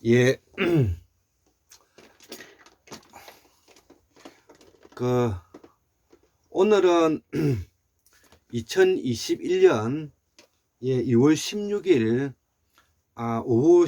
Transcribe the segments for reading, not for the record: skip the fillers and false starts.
예, 그, 오늘은 2021년 2월 16일 오후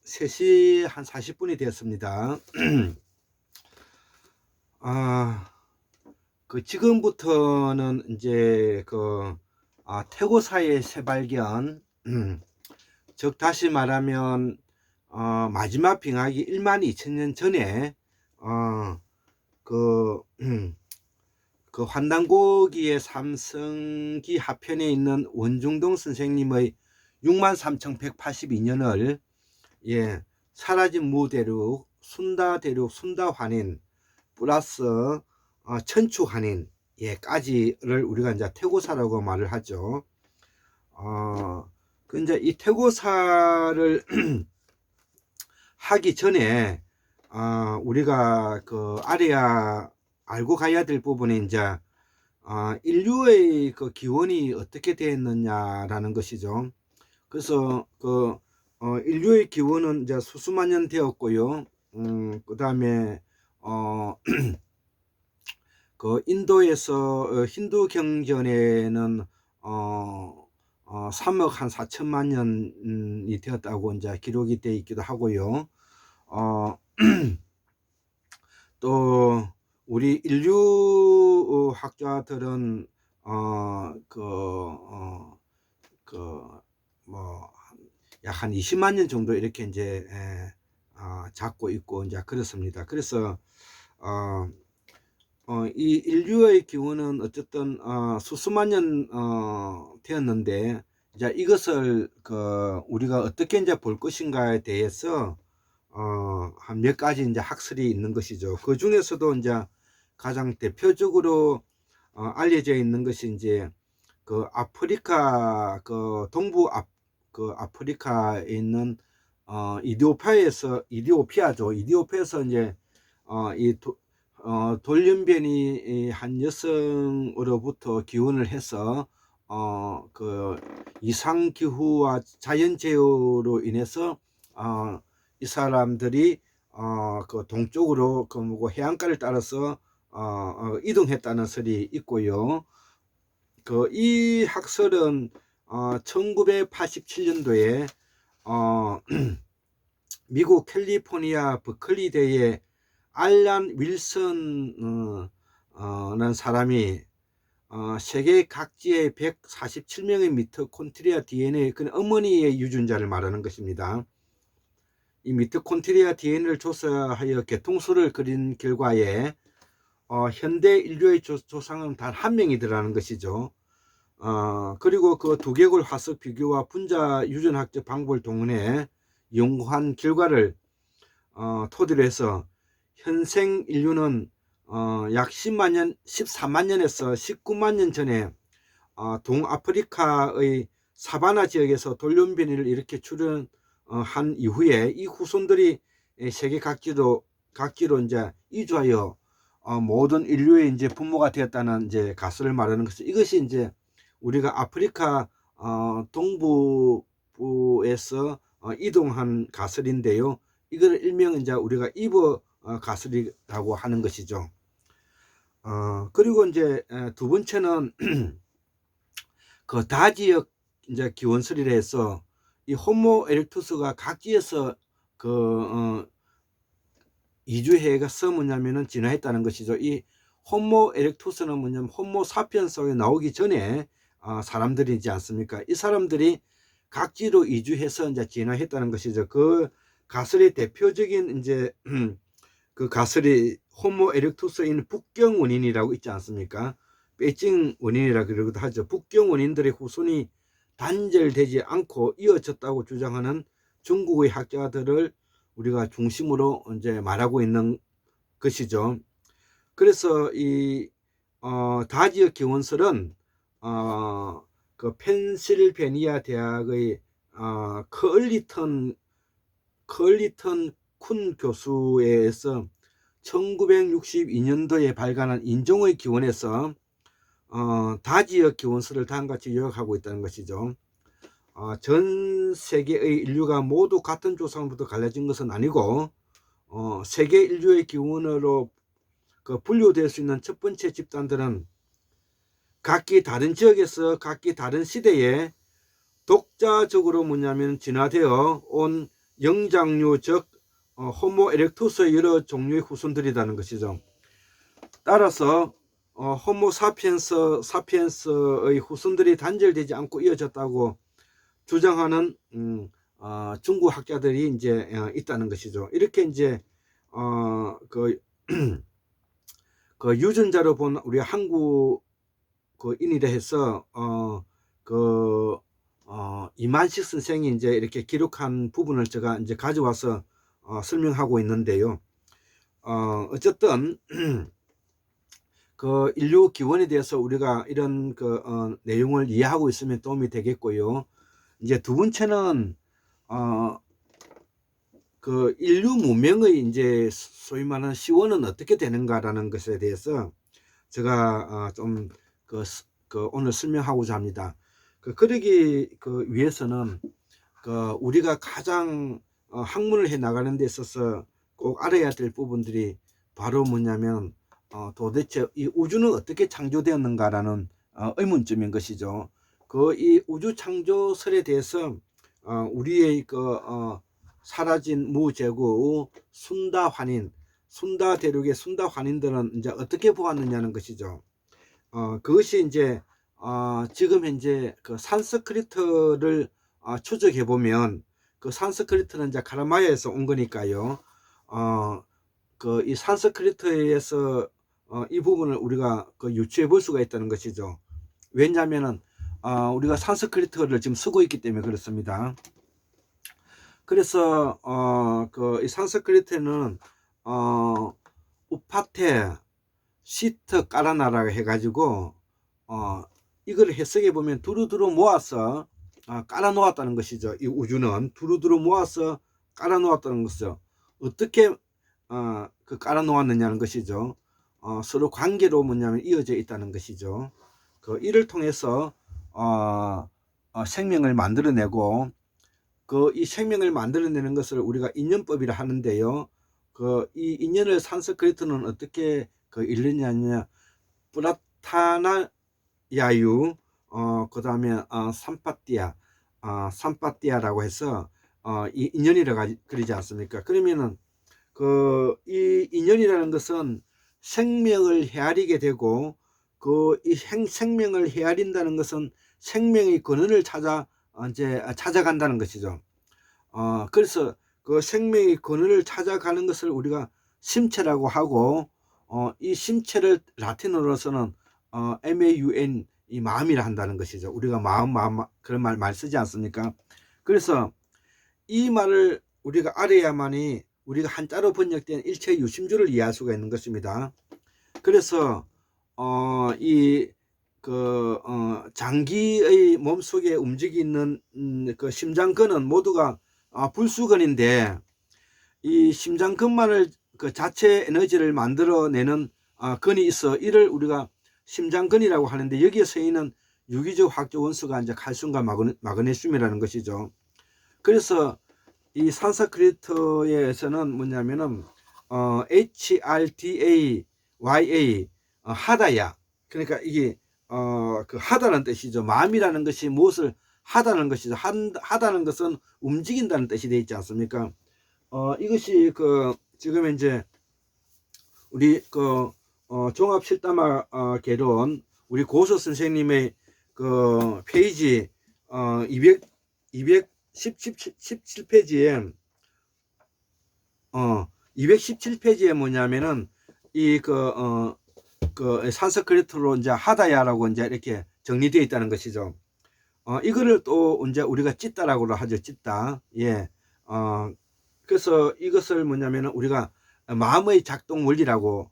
3시 한 40분이 되었습니다. 지금부터는 이제 태고사의 새발견, 즉 다시 말하면 마지막 빙하기 12,000년 전에 어, 그 환단고기의 삼성기 하편에 있는 원중동 선생님의 63,182년을 사라진 무대륙, 순다대륙, 순다환인 플러스 천추환인 까지를 우리가 이제 태고사라고 말을 하죠. 이제 이 태고사를 하기 전에 우리가 알아야 알고 가야 될 부분이 이제 인류의 기원이 어떻게 되었느냐라는 것이죠. 그래서 인류의 기원은 이제 수수만 년 되었고요. 그 다음에 인도에서 힌두 경전에는 3억 한 4천만 년이 되었다고 이제 기록이 되어 있기도 하고요. 또 우리 인류 학자들은 약 한 20만 년 정도 이렇게 이제 잡고 있고 이제 그렇습니다. 그래서 이 인류의 기원은 어쨌든 수수만 년 되었는데, 이제 이것을 우리가 어떻게 이제 볼 것인가에 대해서 한 몇 가지 이제 학설이 있는 것이죠. 그 중에서도 이제 가장 대표적으로 알려져 있는 것이 이제 아프리카 동부 아프리카에 있는 이디오피아죠. 이디오피아에서 이제 돌연변이 한 여성으로부터 기원을 해서 이상기후와 자연재해로 인해서 이 사람들이 동쪽으로 해안가를 따라서 이동했다는 설이 있고요. 이 학설은 1987년도에 미국 캘리포니아 버클리대의 알란 윌슨 라는 사람이 세계 각지의 147명의 미토콘드리아 DNA, 그 어머니의 유전자를 말하는 것입니다. 이 미토콘드리아 DNA를 조사하여 개통수를 그린 결과에 현대 인류의 조상은 단 한 명이더라는 것이죠. 그리고 그 두개골 화석 비교와 분자 유전학적 방법을 동원해 연구한 결과를 토대로 해서 현생 인류는 약 14만 년에서 19만 년 전에 동아프리카의 사바나 지역에서 돌연변이를 이렇게 출현한 이후에 이 후손들이 세계 각지로 이제 이주하여 모든 인류의 이제 부모가 되었다는 이제 가설을 말하는 것이, 이것이 이제 우리가 아프리카 동부에서 이동한 가설인데요. 이걸 일명 이제 우리가 이버 가설이라고 하는 것이죠. 그리고 이제 두 번째는 다지역 이제 기원설이라 해서 이 호모 에렉투스가 각지에서 이주해가서 뭐냐면은 진화했다는 것이죠. 이 호모 에렉투스는 뭐냐면 호모 사피엔스에 나오기 전에 사람들이지 않습니까? 이 사람들이 각지로 이주해서 이제 진화했다는 것이죠. 그 가설의 대표적인 이제 그 가설이 호모 에렉투스인 북경 원인이라고 있지 않습니까? 베이징 원인이라 그러기도 하죠. 북경 원인들의 후손이 단절되지 않고 이어졌다고 주장하는 중국의 학자들을 우리가 중심으로 이제 말하고 있는 것이죠. 그래서 이 다지역 기원설은 펜실베니아 대학의 커얼리턴 쿤 교수에 의해서 1962년도에 발간한 인종의 기원에서 다지역 기원설을 다음과 같이 요약하고 있다는 것이죠. 전 세계의 인류가 모두 같은 조상부터 갈라진 것은 아니고 세계 인류의 기원으로 분류될 수 있는 첫 번째 집단들은 각기 다른 지역에서 각기 다른 시대에 독자적으로 뭐냐면 진화되어 온 영장류 즉 호모 에렉투스의 여러 종류의 후손들이라는 것이죠. 따라서 호모 사피엔스의 후손들이 단절되지 않고 이어졌다고 주장하는 중국 학자들이 이제 있다는 것이죠. 이렇게 이제 그 유전자로 본 우리 한국 인이라 해서 이만식 선생이 이제 이렇게 기록한 부분을 제가 이제 가져와서 설명하고 있는데요. 어쨌든 그 인류 기원에 대해서 우리가 이런 내용을 이해하고 있으면 도움이 되겠고요. 이제 두 번째는 그 인류 문명의 이제 소위 말하는 시원은 어떻게 되는가라는 것에 대해서 제가 좀 오늘 설명하고자 합니다. 그러기 위해서는 우리가 가장 학문을 해 나가는 데 있어서 꼭 알아야 될 부분들이 바로 뭐냐면 도대체 이 우주는 어떻게 창조되었는가라는 의문점인 것이죠. 이 우주 창조설에 대해서 우리의 사라진 무제국의 순다환인, 순다 대륙의 순다 환인들은 이제 어떻게 보았느냐는 것이죠. 그것이 이제 지금 현재 산스크리트를 추적해 보면 그 산스크리트는 이제 카라마야에서 온 거니까요. 이 산스크리트에서 이 부분을 우리가 유추해 볼 수가 있다는 것이죠. 왜냐하면은 우리가 산스크리트를 지금 쓰고 있기 때문에 그렇습니다. 그래서 이 산스크리트는 우파테 시트 까라나라고 해가지고 이걸 해석해 보면 두루두루 모아서 깔아 놓았다는 것이죠. 이 우주는 두루두루 모아서 깔아 놓았다는 것이죠. 어떻게 깔아 놓았느냐는 것이죠. 서로 관계로 뭐냐면 이어져 있다는 것이죠. 이를 통해서 생명을 만들어내고 이 생명을 만들어내는 것을 우리가 인연법이라 하는데요. 이 인연을 산스크리트는 어떻게 읽느냐면 프라타나 야유 그 다음에 삼파띠아라고 해서 이 인연이라고 그러지 않습니까? 그러면은 이 인연이라는 것은 생명을 헤아리게 되고 이 생명을 헤아린다는 것은 생명의 근원을 찾아간다는 것이죠. 그래서 그 생명의 근원을 찾아가는 것을 우리가 심체라고 하고 이 심체를 라틴어로서는 MAUN 이 마음이라 한다는 것이죠. 우리가 마음 그런 말 쓰지 않습니까? 그래서 이 말을 우리가 알아야만이 우리가 한자로 번역된 일체 유심주를 이해할 수가 있는 것입니다. 그래서 장기의 몸속에 움직이는 그 심장근은 모두가 불수근인데 이 심장근만을 자체 에너지를 만들어내는 근이 있어 이를 우리가 심장근이라고 하는데 여기에 쓰이는 유기적 화학적 원소가 이제 칼슘과 마그네슘이라는 것이죠. 그래서 이 산스크리트에서는 뭐냐면은 HRDAYA 하다야, 그러니까 이게 하다는 뜻이죠. 마음이라는 것이 무엇을 하다는 것이죠. 하다는 것은 움직인다는 뜻이 되어 있지 않습니까? 이것이 지금 이제 우리 종합 실담화 개론 우리 고서 선생님의 페이지 217페이지에 217페이지에 뭐냐면은 산스크리트로 이제 하다야라고 이제 이렇게 정리되어 있다는 것이죠. 이거를 또 이제 우리가 찢다라고 하죠. 찢다. 예. 그래서 이것을 뭐냐면은 우리가 마음의 작동 원리라고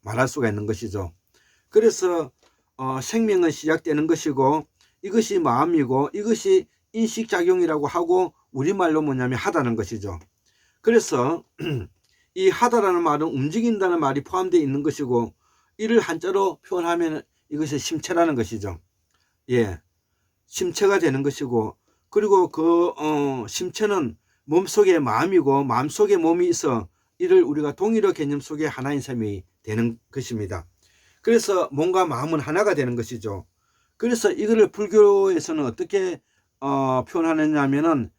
말할 수가 있는 것이죠. 그래서 생명은 시작되는 것이고 이것이 마음이고 이것이 인식작용이라고 하고 우리말로 뭐냐면 하다는 것이죠. 그래서 이 하다라는 말은 움직인다는 말이 포함되어 있는 것이고 이를 한자로 표현하면 이것이 심체라는 것이죠. 예, 심체가 되는 것이고 그리고 그 심체는 몸속에 마음이고 마음속에 몸이 있어 이를 우리가 동일어 개념 속에 하나인 셈이 되는 것입니다. 그래서 몸과 마음은 하나가 되는 것이죠. 그래서 이거를 불교에서는 어떻게 표현하느냐 하면은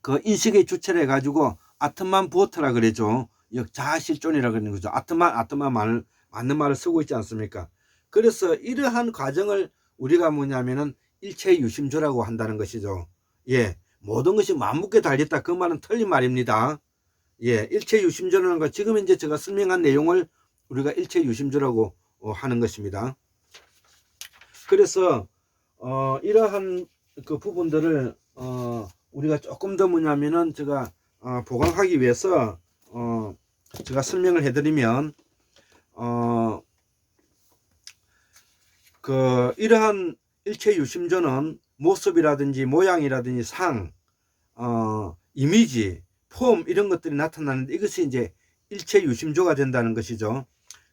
그 인식의 주체를 해가지고 아트만 부어트라 그러죠. 자아실존이라 그러는 거죠. 아트만 말, 맞는 말을 쓰고 있지 않습니까? 그래서 이러한 과정을 우리가 뭐냐면은 일체유심조라고 한다는 것이죠. 예, 모든 것이 마음먹게 달렸다. 그 말은 틀린 말입니다. 예, 일체유심조라는 거 지금 이제 제가 설명한 내용을 우리가 일체유심조라고 하는 것입니다. 그래서 이러한 그 부분들을 우리가 조금 더 뭐냐면은 제가 보강하기 위해서 제가 설명을 해드리면 그 이러한 일체유심조는 모습이라든지 모양이라든지 상, 이미지, 폼 이런 것들이 나타나는데 이것이 이제 일체유심조가 된다는 것이죠.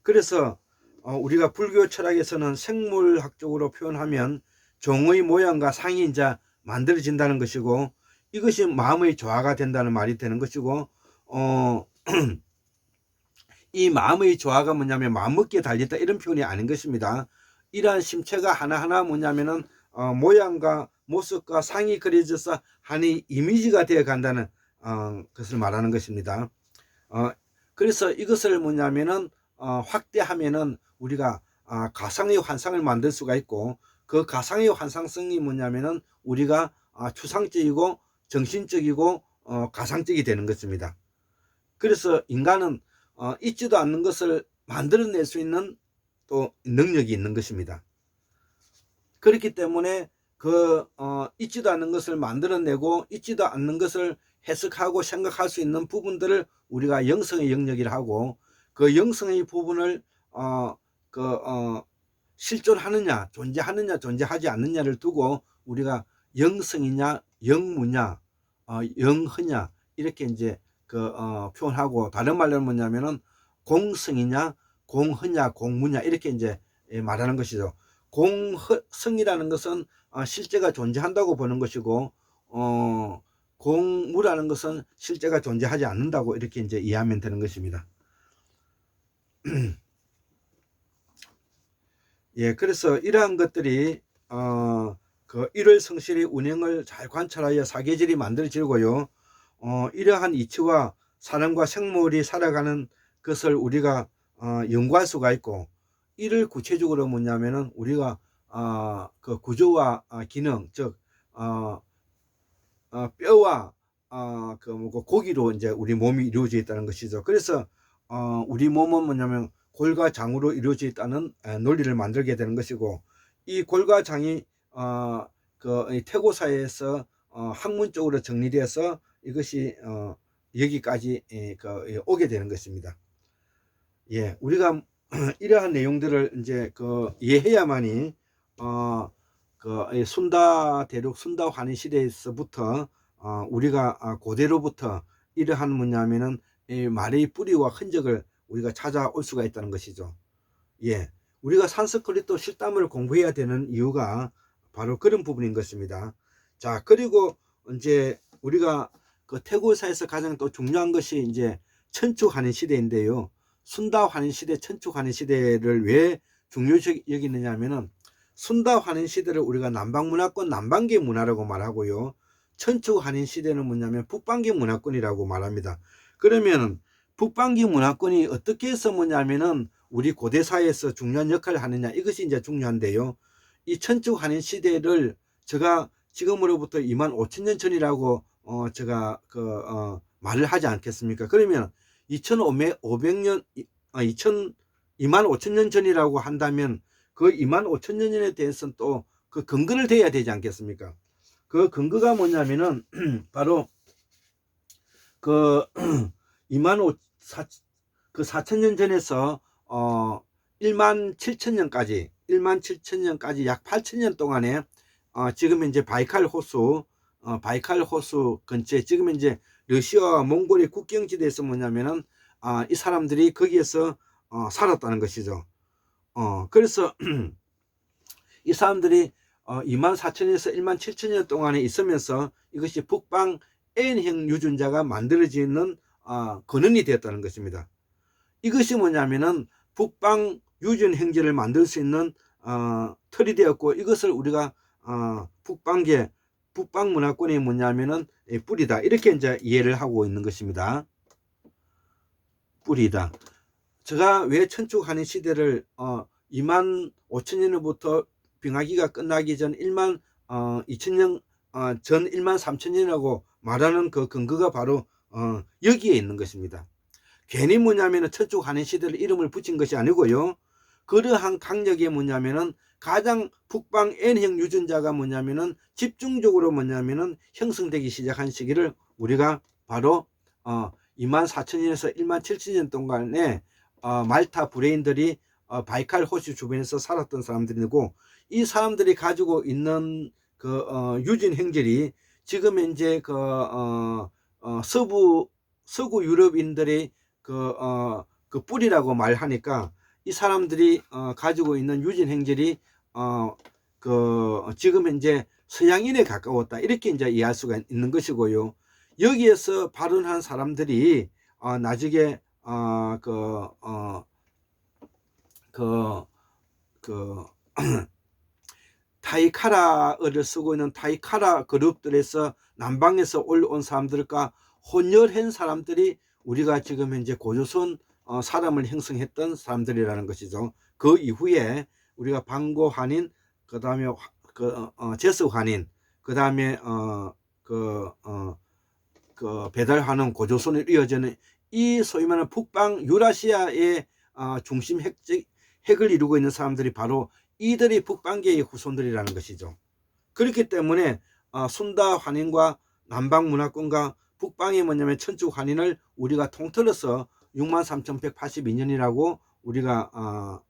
그래서 우리가 불교 철학에서는 생물학적으로 표현하면 종의 모양과 상이 이제 만들어진다는 것이고 이것이 마음의 조화가 된다는 말이 되는 것이고 이 마음의 조화가 뭐냐면 마음먹기에 달렸다 이런 표현이 아닌 것입니다. 이러한 심체가 하나하나 뭐냐면은 모양과 모습과 상이 그려져서 하나의 이미지가 되어 간다는 것을 말하는 것입니다. 그래서 이것을 뭐냐면은 확대하면은 우리가 가상의 환상을 만들 수가 있고 그 가상의 환상성이 뭐냐면은 우리가 추상적이고 정신적이고 가상적이 되는 것입니다. 그래서 인간은 있지도 않는 것을 만들어낼 수 있는 또 능력이 있는 것입니다. 그렇기 때문에 그 있지도 않는 것을 만들어내고 있지도 않는 것을 해석하고 생각할 수 있는 부분들을 우리가 영성의 영역이라 하고 그 영성의 부분을 실존하느냐 존재하느냐 존재하지 않느냐를 두고 우리가 영성이냐 영무냐 영허냐 이렇게 이제 표현하고 다른 말로 뭐냐면은 공성이냐 공허냐 공무냐 이렇게 이제 말하는 것이죠. 공성이라는 것은 실제가 존재한다고 보는 것이고 공무라는 것은 실제가 존재하지 않는다고 이렇게 이제 이해하면 되는 것입니다. 예, 그래서 이러한 것들이 그 일월성실의 운행을 잘 관찰하여 사계절이 만들어지고요. 이러한 이치와 사람과 생물이 살아가는 것을 우리가 연구할 수가 있고 이를 구체적으로 뭐냐면은 우리가 그 구조와 기능 즉 뼈와 고기로 이제 우리 몸이 이루어져 있다는 것이죠. 그래서 우리 몸은 뭐냐면 골과 장으로 이루어져 있다는 논리를 만들게 되는 것이고 이 골과 장이 그 태고사에서 학문적으로 정리돼서 이것이 여기까지 오게 되는 것입니다. 예, 우리가 이러한 내용들을 이제 이해해야만이 순다 대륙 순다 환희 시대에서부터 우리가 고대로부터 이러한 뭐냐면은 이 말의 뿌리와 흔적을 우리가 찾아올 수가 있다는 것이죠. 예, 우리가 산스크리트 실담을 공부해야 되는 이유가 바로 그런 부분인 것입니다. 자, 그리고 이제 우리가 그 태고사에서 가장 또 중요한 것이 이제 천축환인 시대인데요. 순다환인 시대, 천축환인 시대를 왜 중요시 여기느냐 하면은 순다환인 시대를 우리가 남방문화권, 남방계 문화라고 말하고요. 천축환인 시대는 뭐냐면 북방계 문화권이라고 말합니다. 그러면 북방계 문화권이 어떻게 해서 뭐냐면은 우리 고대사에서 중요한 역할을 하느냐 이것이 이제 중요한데요. 이 천축환인 시대를 제가 지금으로부터 25,000년 전이라고 제가 말을 하지 않겠습니까? 그러면 2,500년 25,000년 전이라고 한다면 그 25,000년에 대해서는 또 그 근거를 대야 되지 않겠습니까? 그 근거가 뭐냐면은 바로 그 4,000년 전에서 17,000년까지 약 8,000년 동안에 지금 이제 바이칼 호수 근처에 지금 이제 러시아와 몽골의 국경지대에서 뭐냐면은 이 사람들이 거기에서 살았다는 것이죠. 그래서 이 사람들이 24,000에서 17,000년 동안에 있으면서 이것이 북방 N형 유전자가 만들어지는 근원이 되었다는 것입니다. 이것이 뭐냐면은 북방 유전 행제를 만들 수 있는 틀이 되었고, 이것을 우리가 북방계 북방 문화권이 뭐냐면은 뿌리다, 이렇게 이제 이해를 하고 있는 것입니다. 뿌리다. 제가 왜 천축한인 시대를 25,000년부터 빙하기가 끝나기 전 12,000년 전 13,000년이라고 말하는 그 근거가 바로 여기에 있는 것입니다. 괜히 뭐냐면은 천축한인 시대를 이름을 붙인 것이 아니고요. 그러한 강력이 뭐냐면은 가장 북방 N형 유전자가 뭐냐면은 집중적으로 뭐냐면은 형성되기 시작한 시기를 우리가 바로 24,000년에서 17,000년 동안에 말타 브레인들이 바이칼 호수 주변에서 살았던 사람들이고, 이 사람들이 가지고 있는 그 유전 행젤이 지금 현재 그 서구 유럽인들의 그 뿌리라고 말하니까, 이 사람들이 가지고 있는 유전 행젤이 지금 현재 서양인에 가까웠다, 이렇게 이제 이해할 수가 있는 것이고요. 여기에서 발언한 사람들이 나중에 타이카라어를 쓰고 있는 타이카라 그룹들에서 남방에서 올라온 사람들과 혼혈한 사람들이 우리가 지금 현재 고조선 사람을 형성했던 사람들이라는 것이죠. 그 이후에 우리가 방고 환인, 그 다음에 제스 환인, 그 다음에 배달 환원, 고조선을 이어지는 이 소위 말하는 북방 유라시아의 중심 핵을 이루고 있는 사람들이 바로 이들이 북방계의 후손들이라는 것이죠. 그렇기 때문에 순다 환인과 남방 문화권과 북방이 뭐냐면 천축 환인을 우리가 통틀어서 63,182년이라고 우리가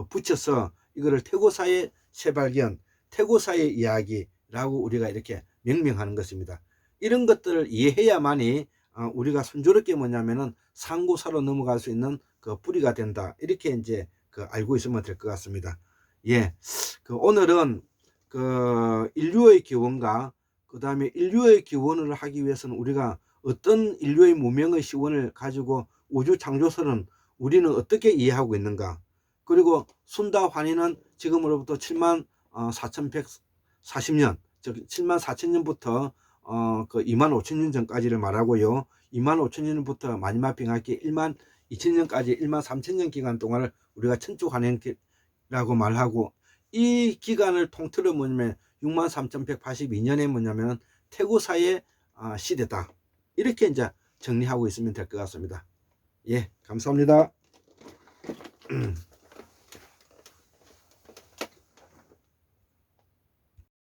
붙여서 이거를 태고사의 재발견, 태고사의 이야기라고 우리가 이렇게 명명하는 것입니다. 이런 것들을 이해해야만이 우리가 순조롭게 뭐냐면은 상고사로 넘어갈 수 있는 그 뿌리가 된다, 이렇게 이제 알고 있으면 될 것 같습니다. 예, 오늘은 인류의 기원과 그 다음에 인류의 기원을 하기 위해서는 우리가 어떤 인류의 무명의 시원을 가지고 우주 창조설은 우리는 어떻게 이해하고 있는가, 그리고 순다 환희는 지금으로부터 74,140년, 즉 74,000년부터 25,000년 전까지를 말하고요. 25,000년부터 마지막 빙하기 12,000년까지 13,000년 기간 동안을 우리가 천축 환행기라고 말하고, 이 기간을 통틀어 뭐냐면 63,182년에 뭐냐면 태고사의 시대다, 이렇게 이제 정리하고 있으면 될 것 같습니다. 예, 감사합니다.